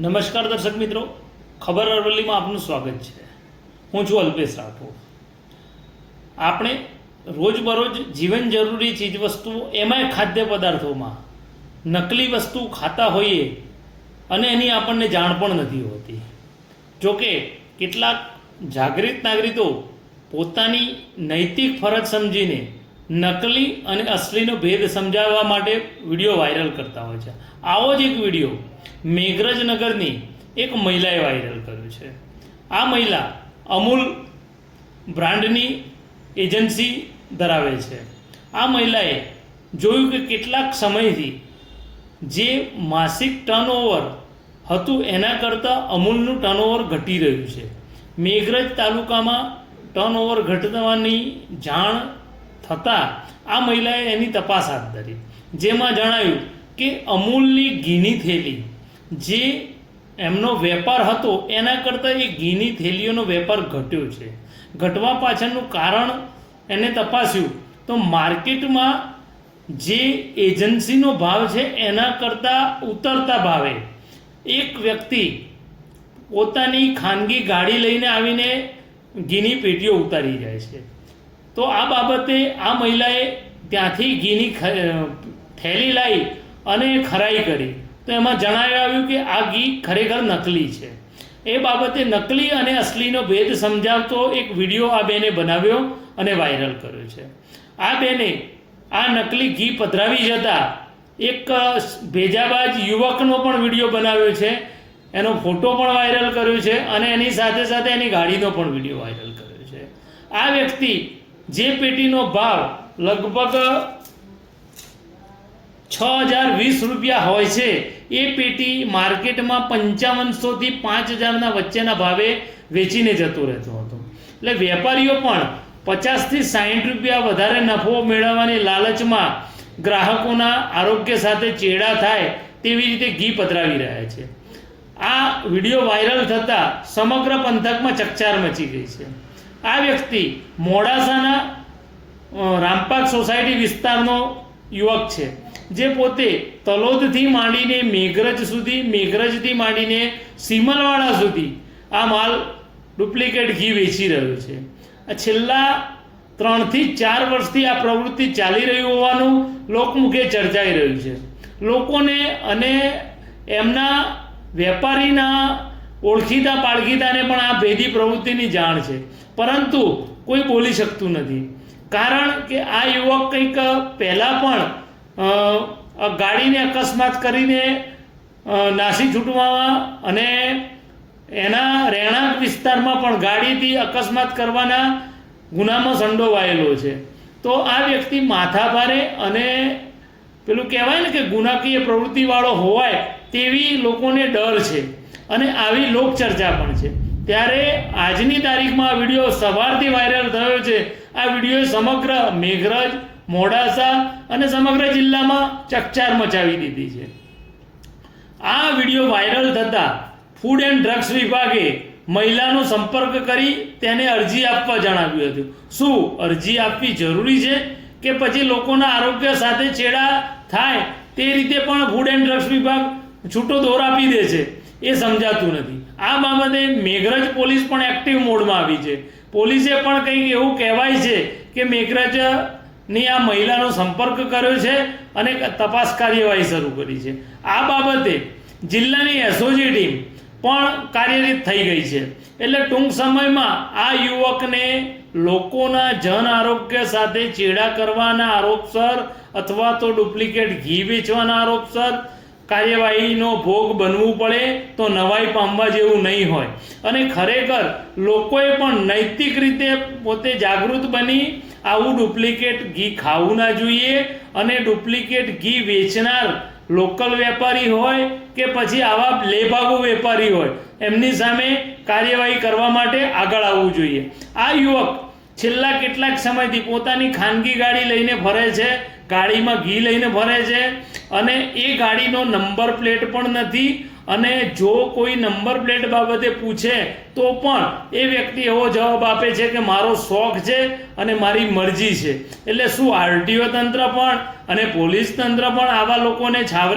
નમસ્કાર દર્શક મિત્રો, ખબર અરવલ્લીમાં આપનું સ્વાગત છે. હું છું અલ્પેશ રાઠોડ. આપણે રોજબરોજ જીવન જરૂરી ચીજવસ્તુઓ એમાંય ખાદ્ય પદાર્થોમાં નકલી વસ્તુ ખાતા હોઈએ અને એની આપણને જાણ પણ નથી હોતી. જોકે કેટલાક જાગૃત નાગરિકો પોતાની નૈતિક ફરજ સમજીને નકલી અને અસલીનો ભેદ સમજાવવા માટે વિડીયો વાયરલ કરતા હોય છે. આવો જ એક વિડીયો મેઘરજનગરની એક મહિલાએ વાયરલ કર્યું છે. આ મહિલા અમૂલ બ્રાન્ડની એજન્સી ધરાવે છે. આ મહિલાએ જોયું કે કેટલાક સમયથી જે માસિક ટર્નઓવર હતું એના કરતાં અમૂલનું ટર્નઓવર ઘટી રહ્યું છે. મેઘરજ તાલુકામાં ટર્નઓવર ઘટવાની જાણ થતાં આ મહિલાએ એની તપાસ હાથ ધરી, જેમાં જણાવ્યું કે અમૂલની ઘીની થેલી જે એમનો વેપાર હતો એના કરતાં એ ઘીની થેલીઓનો વેપાર ઘટ્યો છે. ઘટવા પાછળનું કારણ એને તપાસ્યું તો માર્કેટમાં જે એજન્સીનો ભાવ છે એના કરતાં ઉતરતા ભાવે એક વ્યક્તિ પોતાની ખાનગી ગાડી લઈને આવીને ઘીની પેટીઓ ઉતારી જાય છે. તો આ બાબતે આ મહિલાએ ત્યાંથી ઘીની થેલી લાવી અને ખરાઈ કરી, તો એમાં જણાવ્યું કે આ ઘી ખરેખર નકલી છે. એ બાબતે નકલી અને અસલીનો ભેદ સમજાવતો એક વિડીયો આ બેને બનાવ્યો અને વાયરલ કર્યો છે. આ બેને આ નકલી ઘી પધરાવી જતાં એક ભેજાબાજ યુવકનો પણ વિડીયો બનાવ્યો છે, એનો ફોટો પણ વાયરલ કર્યો છે અને એની સાથે સાથે એની ગાડીનો પણ વિડીયો વાયરલ કર્યો છે. આ વ્યક્તિ જે પેટીનો ભાવ લગભગ 6020 રૂપિયા હોય છે એ પેટી માર્કેટમાં 5500 થી 5000 વચ્ચેના ભાવે વેચીને જતો રહેતો હતો. એટલે વેપારીઓ પણ 50 થી 60 રૂપિયા વધારે નફો મેળવવાની લાલચમાં ગ્રાહકોના આરોગ્ય સાથે ચેડા થાય તેવી રીતે ઘી પધરાવી રહ્યા છે. આ વિડીયો વાયરલ થતાં સમગ્ર પંથકમાં ચકચાર મચી ગઈ છે. આ વ્યક્તિ મોડાસાના રામપાક સોસાયટી વિસ્તારનો યુવક છે, જે પોતે તલોદથી માંડીને મેઘરજ સુધી, મેઘરજથી માંડીને સીમલવાડા સુધી આ માલ ડુપ્લિકેટ ઘી વેચી રહ્યો છે. છેલ્લા 3 થી 4 વર્ષથી આ પ્રવૃત્તિ ચાલી રહી હોવાનું લોકમુખે ચર્ચાઈ રહ્યું છે. લોકોને અને એમના વેપારીના ઓળખીતા પાળખીતાને પણ આ ભેદી પ્રવૃત્તિની જાણ છે, પરંતુ કોઈ બોલી શકતું નથી. કારણ કે આ યુવક કંઈક પહેલાં પણ ગાડીને અકસ્માત કરીને નાસી છૂટવામાં અને એના રહેણાંક વિસ્તારમાં પણ ગાડીથી અકસ્માત કરવાના ગુનામાં સંડોવાયેલો છે. તો આ વ્યક્તિ માથાભારે અને પેલું કહેવાય ને કે ગુનાકીય પ્રવૃત્તિવાળો હોવાય તેવી લોકોને ડર છે અને આવી લોકચર્ચા પણ છે. ત્યારે આજની તારીખમાં આ વિડીયો સવારથી વાયરલ થયો છે. આ વિડીયોએ સમગ્ર મેઘરજ, મોડાસા અને સમગ્ર જિલ્લામાં ચકચાર મચાવી દીધી છે. આ વિડીયો વાયરલ થતાં ફૂડ એન્ડ ડ્રગ્સ વિભાગે મહિલાનો સંપર્ક કરી તેને અરજી આપવા જણાવ્યું હતું. શું અરજી આપવી જરૂરી છે કે પછી લોકોના આરોગ્ય સાથે ચેડા થાય તે રીતે પણ ફૂડ એન્ડ ડ્રગ્સ વિભાગ છૂટો દોર આપી દે છે એ સમજાતું નથી. આ બાબતે મેઘરજ પોલીસ પણ એક્ટિવ મોડમાં આવી છે. પોલીસે પણ કંઈક એવું કહેવાય છે કે મેઘરજની આ મહિલાનો સંપર્ક કર્યો છે અને તપાસ કાર્યવાહી શરૂ કરી છે. આ બાબતે જિલ્લાની એસઓજી ટીમ પણ કાર્યરત થઈ ગઈ છે. એટલે ટૂંક સમયમાં આ યુવકને લોકોના જન આરોગ્ય સાથે ચેડા કરવાના આરોપસર અથવા તો ડુપ્લિકેટ ઘી વેચવાના આરોપસર કાર્યવાહીનો ભોગ બનવું પડે તો નવાઈ પામવા જેવું નહીં હોય. અને ખરેખર લોકોએ પણ નૈતિક રીતે પોતે જાગૃત બની આવું ડુપ્લિકેટ ઘી ખાવું ના જોઈએ અને ડુપ્લિકેટ ઘી વેચનાર લોકલ વેપારી હોય કે પછી આવા લેભાગુ વેપારી હોય એમની સામે કાર્યવાહી કરવા માટે આગળ આવવું જોઈએ. આ યુવક છેલ્લા કેટલાક સમયથી પોતાની ખાનગી ગાડી લઈને ફરે છે, ગાડીમાં ઘી લઈને ફરે છે અને એ ગાડીનો નંબર પ્લેટ પણ નથી. અને જો કોઈ નંબર પ્લેટ બાબતે પૂછે તો પણ એ વ્યક્તિ એવો જવાબ આપે છે કે મારો શોખ છે અને મારી મરજી છે. એટલે શું આરટીઓ તંત્ર પણ અને પોલીસ તંત્ર પણ આવા લોકોને છાવરે